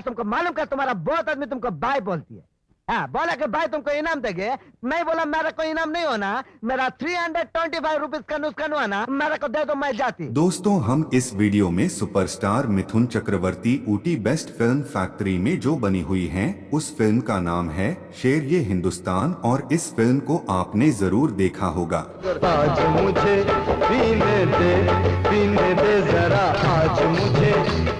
तुमको मालूम कर तुम्हारा बहुत आदमी तुमको बाय बोलती है। हाँ, बोला कि भाई तुमको इनाम देंगे। मैं बोला मेरा कोई इनाम नहीं होना, मेरा 325 रुपीज का नुकसान हुआ ना, मेरा को दे दो, मैं जाती। दोस्तों, हम इस वीडियो में superstar Mithun Chakraborty Ooty best film factory में जो बनी हुई हैं, उस फिल्म का नाम है शेर ये हिंदुस्तान, और इस फिल्म को आपने जरूर देखा होगा। आज मुझे पीने दे जरा, आज मुझे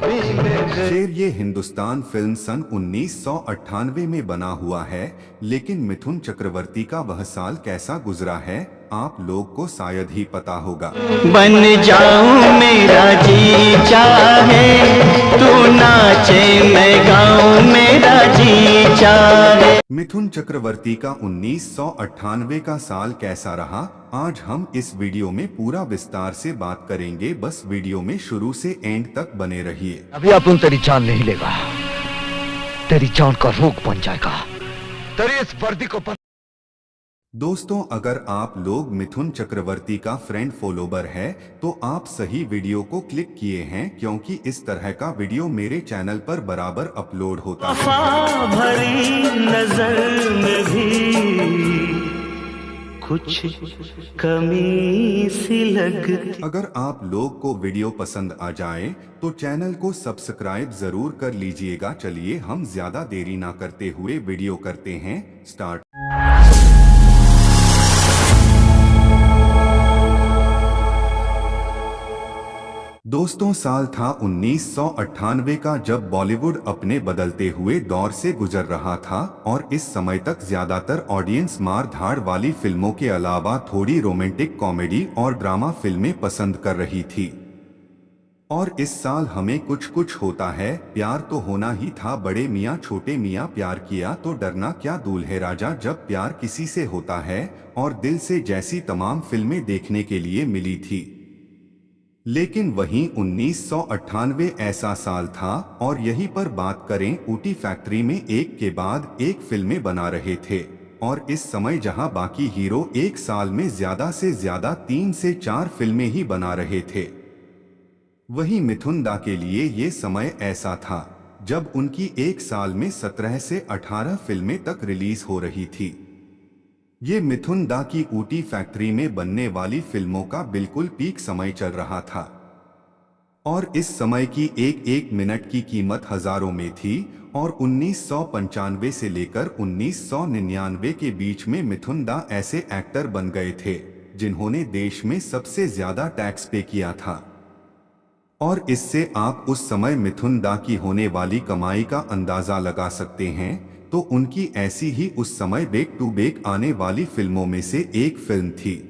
पीने दे। शेर ये हिंदुस्तान फिल्म सन 1998 में बना हुआ है, लेकिन मिथुन चक्रवर्ती का वह साल कैसा गुजरा है आप लोग को शायद ही पता होगा। बन जाऊं मेरा जी चाहे, तू नाचे मैं गाऊं मेरा जी चाहे। मिथुन चक्रवर्ती का 1998 का साल कैसा रहा, आज हम इस वीडियो में पूरा विस्तार से बात करेंगे। बस वीडियो में शुरू से एंड तक बने रहिए। अभी अपन तेरी जान नहीं लेगा, तेरी जान का रोग बन जाएगा, तेरी इस वर्दी को दोस्तों, अगर आप लोग मिथुन चक्रवर्ती का फ्रेंड फॉलोवर है तो आप सही वीडियो को क्लिक किए हैं, क्योंकि इस तरह का वीडियो मेरे चैनल पर बराबर अपलोड होता है। भरी नजर में भी कुछ कमी सी लगती। अगर आप लोग को वीडियो पसंद आ जाए तो चैनल को सब्सक्राइब जरूर कर लीजिएगा। चलिए हम ज्यादा देरी ना करते हुए वीडियो करते हैं स्टार्ट। दोस्तों, साल था 1998 का, जब बॉलीवुड अपने बदलते हुए दौर से गुजर रहा था और इस समय तक ज्यादातर ऑडियंस मार धाड़ वाली फिल्मों के अलावा थोड़ी रोमांटिक कॉमेडी और ड्रामा फिल्में पसंद कर रही थी। और इस साल हमें कुछ कुछ होता है प्यार तो होना ही था, बड़े मियाँ छोटे मियाँ प्यार किया तो डरना क्या, दूल्हे राजा जब प्यार किसी से होता है, और दिल से जैसी तमाम फिल्में देखने के लिए मिली थी। लेकिन वहीं 1998 ऐसा साल था, और यहीं पर बात करें, ऊटी फैक्ट्री में एक के बाद एक फिल्में बना रहे थे, और इस समय जहां बाकी हीरो एक साल में ज्यादा से ज्यादा 3 से 4 फिल्में ही बना रहे थे, वहीं मिथुन दा के लिए ये समय ऐसा था जब उनकी एक साल में 17 से 18 फिल्में तक रिलीज हो रही थी। ये मिथुन दा की ऊटी फैक्ट्री में बनने वाली फिल्मों का बिल्कुल पीक समय चल रहा था, और इस समय की एक एक मिनट की कीमत हजारों में थी। और 1995 से लेकर 1999 के बीच में मिथुन दा ऐसे एक्टर बन गए थे जिन्होंने देश में सबसे ज्यादा टैक्स पे किया था, और इससे आप उस समय मिथुन दा की होने वाली कमाई का अंदाजा लगा सकते हैं। तो उनकी ऐसी ही उस समय बैक टू बैक आने वाली फिल्मों में से एक फिल्म थी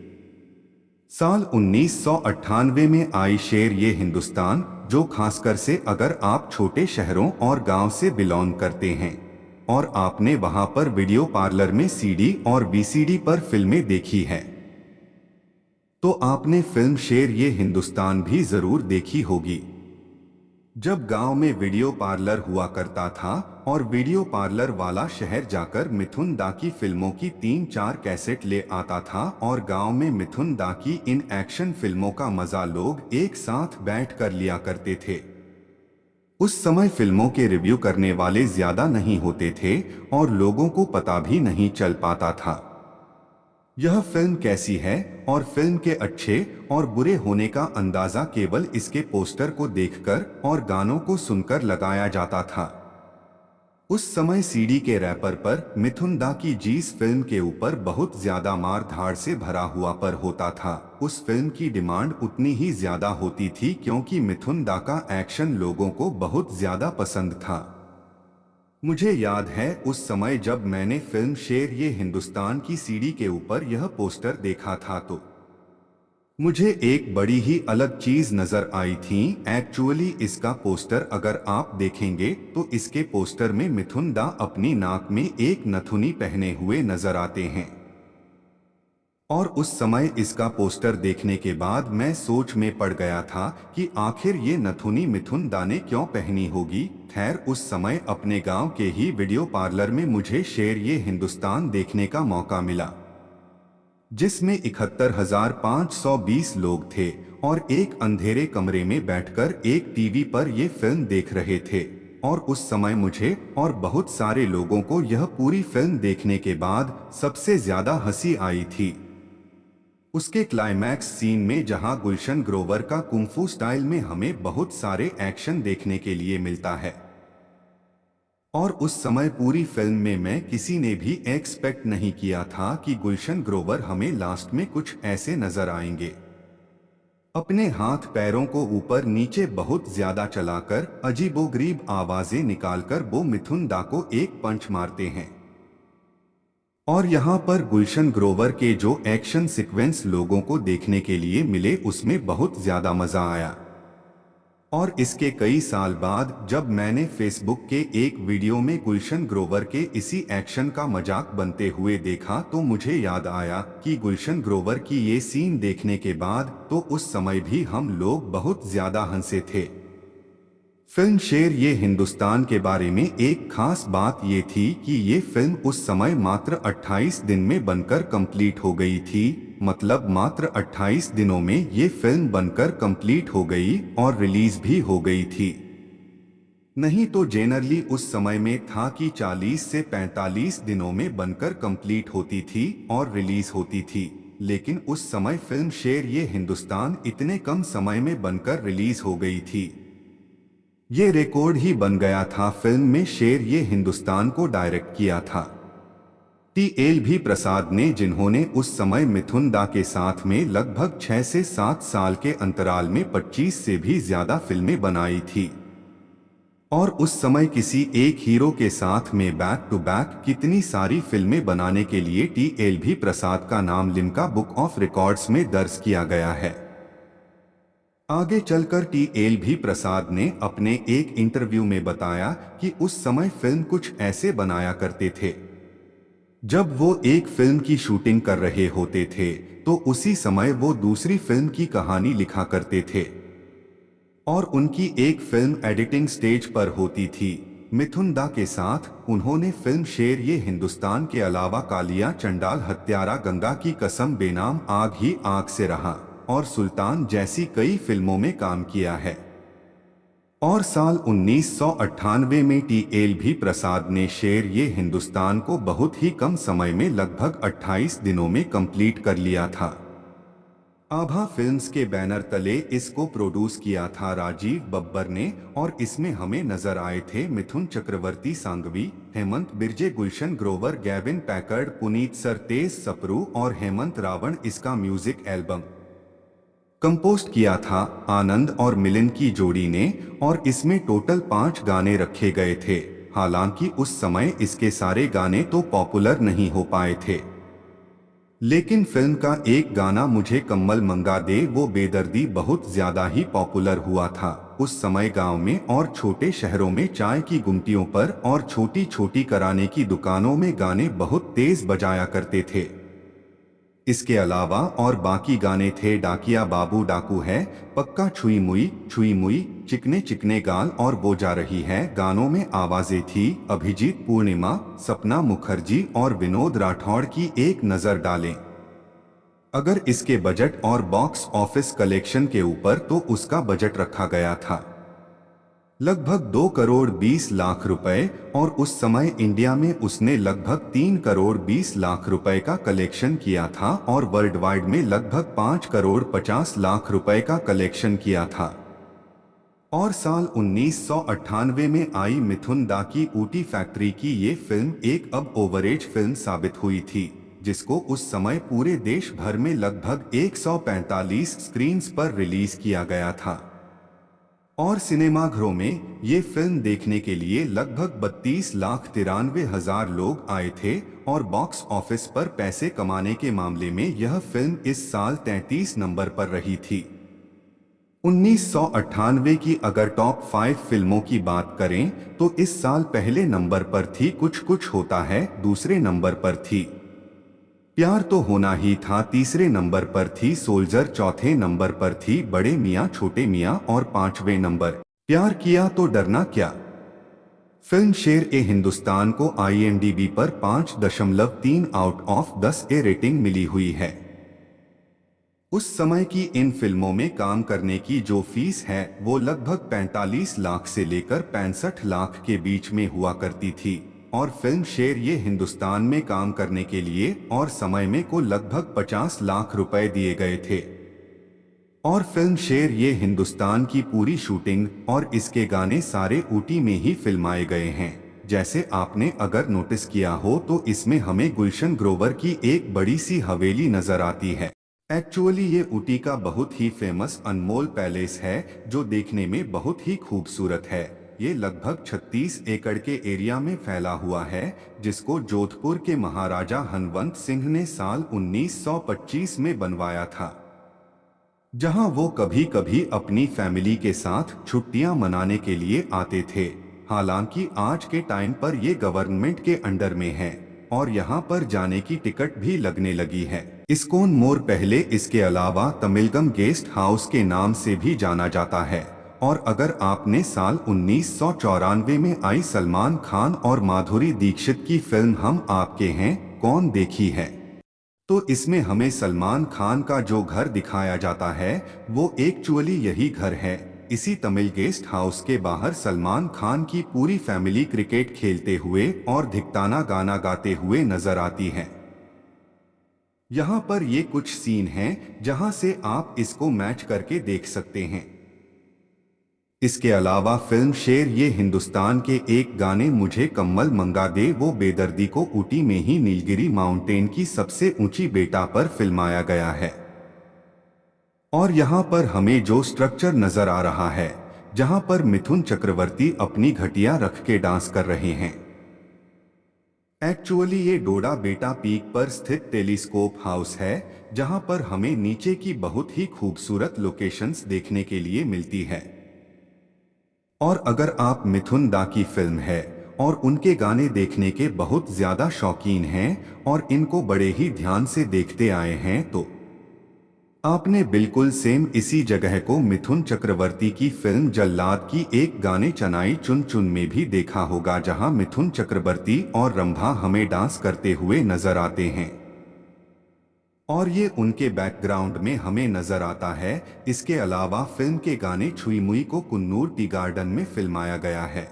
साल 1998 में आई शेर ये हिंदुस्तान, जो खासकर से अगर आप छोटे शहरों और गांव से बिलोंग करते हैं और आपने वहां पर वीडियो पार्लर में सीडी और वीसीडी पर फिल्में देखी है, तो आपने फिल्म शेर ये हिंदुस्तान भी जरूर देखी होगी। जब गांव में वीडियो पार्लर हुआ करता था और वीडियो पार्लर वाला शहर जाकर मिथुन दा की फिल्मों की 3-4 कैसेट ले आता था, और गांव में मिथुन दा की इन एक्शन फिल्मों का मजा लोग एक साथ बैठ कर लिया करते थे। उस समय फिल्मों के रिव्यू करने वाले ज्यादा नहीं होते थे और लोगों को पता भी नहीं चल पाता था यह फिल्म कैसी है, और फिल्म के अच्छे और बुरे होने का अंदाजा केवल इसके पोस्टर को देखकर और गानों को सुनकर लगाया जाता था। उस समय सीडी के रैपर पर मिथुन दा की जीस फिल्म के ऊपर बहुत ज्यादा मार धाड़ से भरा हुआ पर होता था। उस फिल्म की डिमांड उतनी ही ज्यादा होती थी क्योंकि मिथुन दा का एक्शन लोगों को बहुत ज्यादा पसंद था। मुझे याद है उस समय जब मैंने फिल्म शेर ये हिंदुस्तान की सीडी के ऊपर यह पोस्टर देखा था तो मुझे एक बड़ी ही अलग चीज नजर आई थी। एक्चुअली इसका पोस्टर अगर आप देखेंगे तो इसके पोस्टर में मिथुन दा अपनी नाक में एक नथुनी पहने हुए नजर आते हैं, और उस समय इसका पोस्टर देखने के बाद मैं सोच में पड़ गया था कि आखिर ये नथुनी मिथुन दा ने क्यों पहनी होगी। खैर, उस समय अपने गांव के ही वीडियो पार्लर में मुझे शेर ये हिंदुस्तान देखने का मौका मिला, जिसमें 71,520 लोग थे और एक अंधेरे कमरे में बैठकर एक टीवी पर ये फिल्म देख रहे थे। और उस समय मुझे और बहुत सारे लोगों को यह पूरी फिल्म देखने के बाद सबसे ज्यादा हंसी आई थी उसके क्लाइमैक्स सीन में, जहां गुलशन ग्रोवर का कुंफू स्टाइल में हमें बहुत सारे एक्शन देखने के लिए मिलता है। और उस समय पूरी फिल्म में मैं किसी ने भी एक्सपेक्ट नहीं किया था कि गुलशन ग्रोवर हमें लास्ट में कुछ ऐसे नजर आएंगे। अपने हाथ पैरों को ऊपर नीचे बहुत ज्यादा चलाकर अजीबोगरीब आवाजें निकालकर वो मिथुन दा को एक पंच मारते हैं। और यहाँ पर गुलशन ग्रोवर के जो एक्शन सीक्वेंस लोगों को देखने के लिए मिले उसमें बहुत ज्यादा मजा आया। और इसके कई साल बाद जब मैंने फेसबुक के एक वीडियो में गुलशन ग्रोवर के इसी एक्शन का मजाक बनते हुए देखा तो मुझे याद आया कि गुलशन ग्रोवर की ये सीन देखने के बाद तो उस समय भी हम लोग बहुत ज्यादा हंसे थे। फिल्म शेर ये हिंदुस्तान के बारे में एक खास बात ये थी कि ये फिल्म उस समय मात्र 28 दिन में बनकर कंप्लीट हो गई थी। मतलब मात्र 28 दिनों में ये फिल्म बनकर कंप्लीट हो गई और रिलीज भी हो गई थी। नहीं तो जेनरली उस समय में था कि 40 से 45 दिनों में बनकर कंप्लीट होती थी और रिलीज होती थी, लेकिन उस समय फिल्म शेर ये हिंदुस्तान इतने कम समय में बनकर रिलीज हो गई थी। ये रिकॉर्ड ही बन गया था। फिल्म में शेर ये हिंदुस्तान को डायरेक्ट किया था टी.एल. भी प्रसाद ने, जिन्होंने उस समय मिथुन दा के साथ में लगभग 6 से 7 साल के अंतराल में 25 से भी ज्यादा फिल्में बनाई थी। और उस समय किसी एक हीरो के साथ में बैक टू बैक कितनी सारी फिल्में बनाने के लिए टी.एल. भी प्रसाद का नाम लिम्का बुक ऑफ रिकॉर्ड्स में दर्ज किया गया है। आगे चलकर टी.एल. भी प्रसाद ने अपने एक इंटरव्यू में बताया कि उस समय फिल्म कुछ ऐसे बनाया करते थे, जब वो एक फिल्म की शूटिंग कर रहे होते थे तो उसी समय वो दूसरी फिल्म की कहानी लिखा करते थे और उनकी एक फिल्म एडिटिंग स्टेज पर होती थी। मिथुन दा के साथ उन्होंने फिल्म शेर ये हिंदुस्तान के अलावा कालिया, चंडाल, हत्यारा, गंगा की कसम, बेनाम, आग ही आग से रहा और सुल्तान जैसी कई फिल्मों में काम किया है। और साल 1998 में टी.एल. भी प्रसाद ने शेर ये हिंदुस्तान को बहुत ही कम समय में लगभग 28 दिनों में कंप्लीट कर लिया था। आभा फिल्म्स के बैनर तले इसको प्रोड्यूस किया था राजीव बब्बर ने और इसमें हमें नजर आए थे मिथुन चक्रवर्ती सांघवी, हेमंत बिरजे, गुलशन ग्रोवर, गैविन पैकर्ड, पुनीत सरतेज सप्रू और हेमंत रावण। इसका म्यूजिक एल्बम कंपोस्ट किया था आनंद और मिलिंद की जोड़ी ने और इसमें टोटल 5 गाने रखे गए थे। हालांकि उस समय इसके सारे गाने तो पॉपुलर नहीं हो पाए थे, लेकिन फिल्म का एक गाना मुझे कम्मल मंगा दे वो बेदर्दी बहुत ज्यादा ही पॉपुलर हुआ था। उस समय गांव में और छोटे शहरों में चाय की गुमटियों पर और छोटी छोटी कराने की दुकानों में गाने बहुत तेज बजाया करते थे। इसके अलावा और बाकी गाने थे डाकिया बाबू डाकू है, पक्का छुई मुई, चिकने चिकने गाल और वो जा रही है। गानों में आवाजें थी अभिजीत पूर्णिमा, सपना मुखर्जी और विनोद राठौड़ की। एक नजर डालें अगर इसके बजट और बॉक्स ऑफिस कलेक्शन के ऊपर तो उसका बजट रखा गया था लगभग 2 करोड़ 20 लाख रुपए और उस समय इंडिया में उसने लगभग 3 करोड़ 20 लाख रुपए का कलेक्शन किया था और वर्ल्ड वाइड में लगभग 5 करोड़ 50 लाख रुपए का कलेक्शन किया था। और साल 1998 में आई मिथुन दा की ऊटी फैक्ट्री की ये फिल्म एक अब ओवरेज फिल्म साबित हुई थी, जिसको उस समय पूरे देश भर में लगभग 145 स्क्रीन्स पर रिलीज किया गया था और सिनेमाघरों में ये फिल्म देखने के लिए लगभग 32,93,000 लोग आए थे और बॉक्स ऑफिस पर पैसे कमाने के मामले में यह फिल्म इस साल 33 नंबर पर रही थी। 1998 की अगर टॉप 5 फिल्मों की बात करें तो इस साल पहले नंबर पर थी कुछ कुछ होता है, दूसरे नंबर पर थी प्यार तो होना ही था, तीसरे नंबर पर थी सोल्जर, चौथे नंबर पर थी बड़े मियाँ छोटे मियाँ और 5वें नंबर प्यार किया तो डरना क्या। फिल्म शेर ए हिंदुस्तान को IMDb पर 5.3 आउट ऑफ 10 ए रेटिंग मिली हुई है। उस समय की इन फिल्मों में काम करने की जो फीस है वो लगभग 45 लाख से लेकर 65 लाख के बीच में हुआ करती थी और फिल्म शेर ये हिंदुस्तान में काम करने के लिए और समय में को लगभग 50 लाख रुपए दिए गए थे। और फिल्म शेर ये हिंदुस्तान की पूरी शूटिंग और इसके गाने सारे ऊटी में ही फिल्माए गए हैं। जैसे आपने अगर नोटिस किया हो तो इसमें हमें गुलशन ग्रोवर की एक बड़ी सी हवेली नजर आती है। एक्चुअली ये ऊटी का बहुत ही फेमस अनमोल पैलेस है जो देखने में बहुत ही खूबसूरत है। ये लगभग 36 एकड़ के एरिया में फैला हुआ है जिसको जोधपुर के महाराजा हनवंत सिंह ने साल 1925 में बनवाया था, जहां वो कभी कभी अपनी फैमिली के साथ छुट्टियां मनाने के लिए आते थे। हालांकि आज के टाइम पर ये गवर्नमेंट के अंडर में है और यहाँ पर जाने की टिकट भी लगने लगी है। इस्कॉन मोर पहले इसके अलावा तमिलगम गेस्ट हाउस के नाम से भी जाना जाता है। और अगर आपने साल 1994 में आई सलमान खान और माधुरी दीक्षित की फिल्म हम आपके हैं कौन देखी है तो इसमें हमें सलमान खान का जो घर दिखाया जाता है वो एक्चुअली यही घर है। इसी तमिल गेस्ट हाउस के बाहर सलमान खान की पूरी फैमिली क्रिकेट खेलते हुए और धिकताना गाना गाते हुए नजर आती है। यहाँ पर ये कुछ सीन हैं जहाँ से आप इसको मैच करके देख सकते हैं। इसके अलावा फिल्म शेर ये हिंदुस्तान के एक गाने मुझे कम्मल मंगा दे वो बेदर्दी को ऊटी में ही नीलगिरी माउंटेन की सबसे ऊंची बेटा पर फिल्माया गया है। और यहाँ पर हमें जो स्ट्रक्चर नजर आ रहा है जहाँ पर मिथुन चक्रवर्ती अपनी घटिया रख के डांस कर रहे हैं, एक्चुअली ये डोडा बेटा पीक पर स्थित टेलीस्कोप हाउस है जहाँ पर हमें नीचे की बहुत ही खूबसूरत लोकेशंस देखने के लिए मिलती है। और अगर आप मिथुन दा की फिल्म है और उनके गाने देखने के बहुत ज्यादा शौकीन हैं और इनको बड़े ही ध्यान से देखते आए हैं तो आपने बिल्कुल सेम इसी जगह को मिथुन चक्रवर्ती की फिल्म जल्लाद की एक गाने चनाई चुन चुन में भी देखा होगा जहां मिथुन चक्रवर्ती और रंभा हमें डांस करते हुए नजर आते हैं और ये उनके बैकग्राउंड में हमें नजर आता है। इसके अलावा फिल्म के गाने छुई मुई को कुन्नूर टी गार्डन में फिल्माया गया है।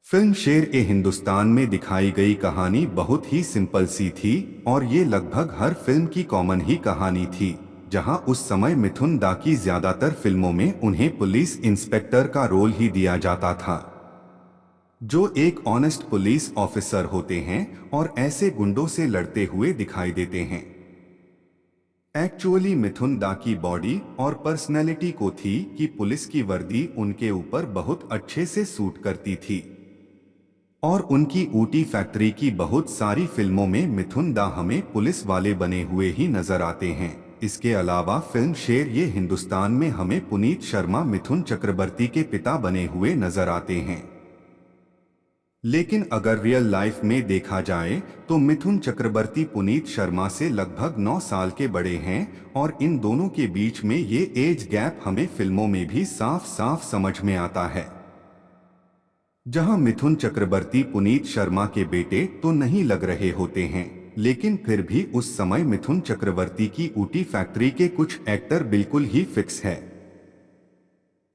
फिल्म शेर ए हिंदुस्तान में दिखाई गई कहानी बहुत ही सिंपल सी थी और ये लगभग हर फिल्म की कॉमन ही कहानी थी, जहां उस समय मिथुन दा की ज्यादातर फिल्मों में उन्हें पुलिस इंस्पेक्टर का रोल ही दिया जाता था, जो एक ऑनेस्ट पुलिस ऑफिसर होते हैं और ऐसे गुंडों से लड़ते हुए दिखाई देते हैं। एक्चुअली मिथुन दा की बॉडी और पर्सनैलिटी को थी कि पुलिस की वर्दी उनके ऊपर बहुत अच्छे से सूट करती थी और उनकी ऊटी फैक्ट्री की बहुत सारी फिल्मों में मिथुन दा हमें पुलिस वाले बने हुए ही नजर आते हैं। इसके अलावा फिल्म शेर ये हिंदुस्तान में हमें पुनीत शर्मा मिथुन चक्रवर्ती के पिता बने हुए नजर आते हैं। लेकिन अगर रियल लाइफ में देखा जाए तो मिथुन चक्रवर्ती पुनीत शर्मा से लगभग 9 साल के बड़े हैं और इन दोनों के बीच में ये एज गैप हमें फिल्मों में भी साफ साफ समझ में आता है। जहां मिथुन चक्रवर्ती पुनीत शर्मा के बेटे तो नहीं लग रहे होते हैं, लेकिन फिर भी उस समय मिथुन चक्रवर्ती की ऊटी फैक्ट्री के कुछ एक्टर बिल्कुल ही फिक्स है,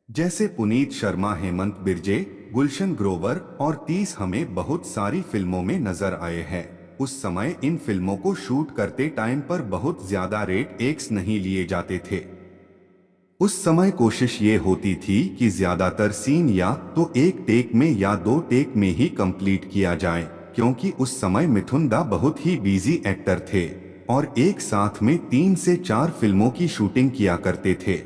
जैसे पुनीत शर्मा, हेमंत बिरजे, गुलशन ग्रोवर और 30 हमें बहुत सारी फिल्मों में नजर आए हैं। उस समय इन फिल्मों को शूट करते टाइम पर बहुत ज्यादा रेट एक्स नहीं लिए जाते थे। उस समय कोशिश ये होती थी कि ज्यादातर सीन या तो एक टेक में या 2 टेक में ही कंप्लीट किया जाए, क्योंकि उस समय मिथुन दा बहुत ही बिजी एक्टर थे और एक साथ में 3 से 4 फिल्मों की शूटिंग किया करते थे।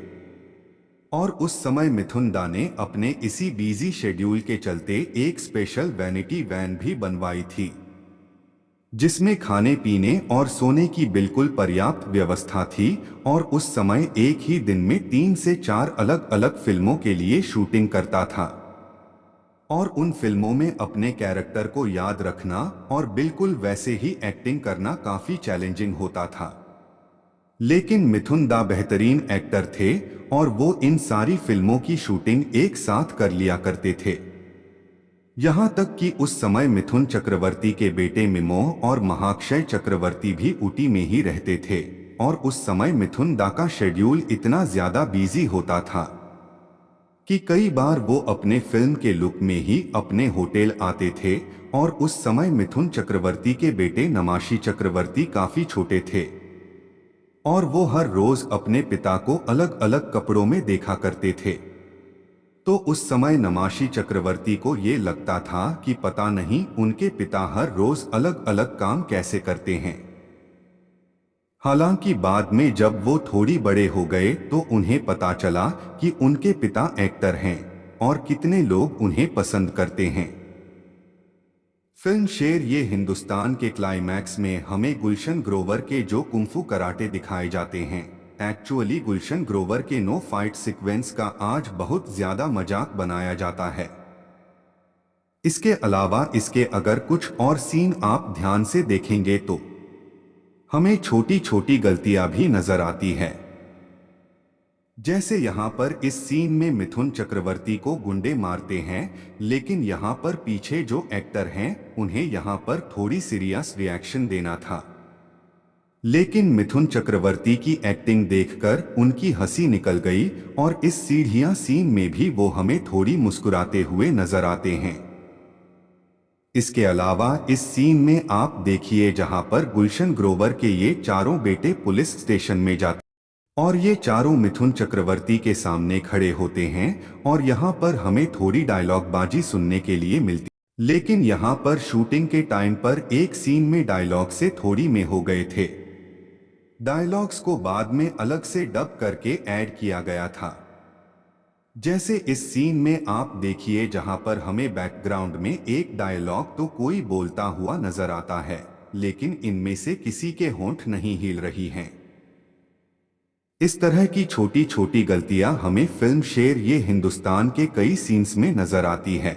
और उस समय मिथुन दा ने अपने इसी बिजी शेड्यूल के चलते एक स्पेशल वैनिटी वैन भी बनवाई थी, जिसमें खाने पीने और सोने की बिल्कुल पर्याप्त व्यवस्था थी और उस समय एक ही दिन में 3 से 4 अलग अलग फिल्मों के लिए शूटिंग करता था और उन फिल्मों में अपने कैरेक्टर को याद रखना और बिल्कुल वैसे ही एक्टिंग करना काफी चैलेंजिंग होता था। लेकिन मिथुन दा बेहतरीन एक्टर थे और वो इन सारी फिल्मों की शूटिंग एक साथ कर लिया करते थे। यहाँ तक कि उस समय मिथुन चक्रवर्ती के बेटे मिमोह और महाक्षय चक्रवर्ती भी ऊटी में ही रहते थे और उस समय मिथुन दा का शेड्यूल इतना ज्यादा बिजी होता था कि कई बार वो अपने फिल्म के लुक में ही अपने होटल आते थे। और उस समय मिथुन चक्रवर्ती के बेटे नमाशी चक्रवर्ती काफी छोटे थे और वो हर रोज अपने पिता को अलग अलग कपड़ों में देखा करते थे। तो उस समय नमाशी चक्रवर्ती को ये लगता था कि पता नहीं उनके पिता हर रोज अलग अलग काम कैसे करते हैं। हालांकि बाद में जब वो थोड़ी बड़े हो गए तो उन्हें पता चला कि उनके पिता एक्टर हैं और कितने लोग उन्हें पसंद करते हैं। फिल्म शेर ये हिंदुस्तान के क्लाइमैक्स में हमें गुलशन ग्रोवर के जो कुंफू कराटे दिखाए जाते हैं, एक्चुअली गुलशन ग्रोवर के नो फाइट सीक्वेंस का आज बहुत ज्यादा मजाक बनाया जाता है। इसके अलावा इसके अगर कुछ और सीन आप ध्यान से देखेंगे तो हमें छोटी छोटी गलतियां भी नजर आती है। जैसे यहाँ पर इस सीन में मिथुन चक्रवर्ती को गुंडे मारते हैं, लेकिन यहाँ पर पीछे जो एक्टर हैं उन्हें यहाँ पर थोड़ी सीरियस रिएक्शन देना था, लेकिन मिथुन चक्रवर्ती की एक्टिंग देखकर उनकी हंसी निकल गई और इस सीढ़ियां सीन में भी वो हमें थोड़ी मुस्कुराते हुए नजर आते हैं। इसके अलावा इस सीन में आप देखिए जहां पर गुलशन ग्रोवर के ये चारों बेटे पुलिस स्टेशन में जाते और ये चारों मिथुन चक्रवर्ती के सामने खड़े होते हैं और यहाँ पर हमें थोड़ी डायलॉग बाजी सुनने के लिए मिलती, लेकिन यहाँ पर शूटिंग के टाइम पर एक सीन में डायलॉग से थोड़ी में हो गए थे। डायलॉग्स को बाद में अलग से डब करके ऐड किया गया था। जैसे इस सीन में आप देखिए जहां पर हमें बैकग्राउंड में एक डायलॉग तो कोई बोलता हुआ नजर आता है, लेकिन इनमें से किसी के होंठ नहीं हिल रही हैं। इस तरह की छोटी छोटी गलतियां हमें फिल्म शेर ये हिंदुस्तान के कई सीन्स में नजर आती है।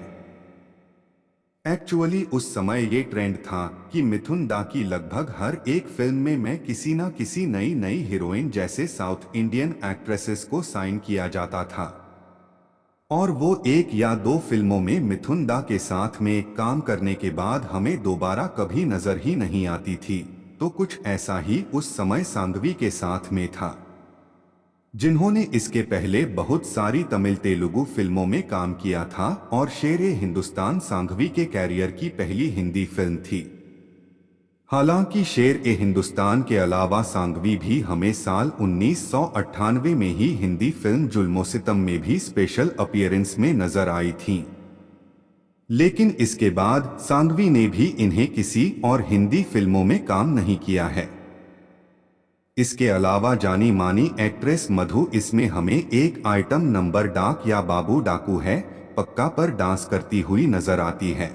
एक्चुअली उस समय ये ट्रेंड था कि मिथुन दा की लगभग हर एक फिल्म में मैं किसी ना किसी नई नई हीरोइन जैसे साउथ इंडियन एक्ट्रेसेस को साइन किया जाता था और वो एक या दो फिल्मों में मिथुन दा के साथ में काम करने के बाद हमें दोबारा कभी नजर ही नहीं आती थी। तो कुछ ऐसा ही उस समय सांघवी के साथ में था, जिन्होंने इसके पहले बहुत सारी तमिल तेलुगु फिल्मों में काम किया था और शेर-ए हिंदुस्तान सांघवी के कैरियर की पहली हिंदी फिल्म थी। हालांकि शेर-ए हिंदुस्तान के अलावा सांघवी भी हमें साल 1998 में ही हिंदी फिल्म जुल्म-ओ-सितम में भी स्पेशल अपीयरेंस में नजर आई थीं। लेकिन इसके बाद सांघवी ने भी इन्हें किसी और हिंदी फिल्मों में काम नहीं किया है। इसके अलावा जानी मानी एक्ट्रेस मधु इसमें हमें एक आइटम नंबर डाक या बाबू डाकू है पक्का पर डांस करती हुई नजर आती है।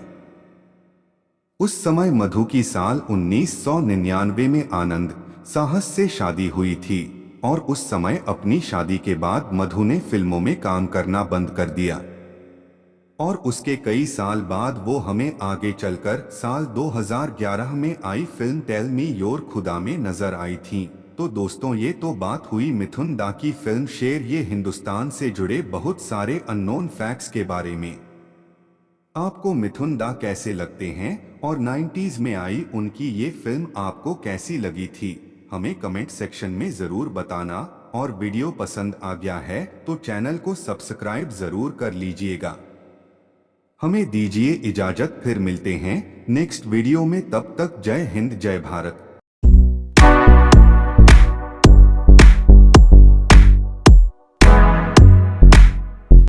उस समय मधु की साल 1999 में आनंद साहस से शादी हुई थी और उस समय अपनी शादी के बाद मधु ने फिल्मों में काम करना बंद कर दिया और उसके कई साल बाद वो हमें आगे चलकर साल 2011 में आई फिल्म टेल मी योर खुदा में नजर आई थी। तो दोस्तों ये तो बात हुई मिथुन दा की फिल्म शेर ये हिंदुस्तान से जुड़े बहुत सारे अननोन फैक्ट्स के बारे में। आपको मिथुन दा कैसे लगते हैं और 90s में आई उनकी ये फिल्म आपको कैसी लगी थी, हमें कमेंट सेक्शन में जरूर बताना। और वीडियो पसंद आ गया है तो चैनल को सब्सक्राइब जरूर कर लीजिएगा। हमें दीजिए इजाजत, फिर मिलते हैं नेक्स्ट वीडियो में। तब तक जय हिंद जय भारत।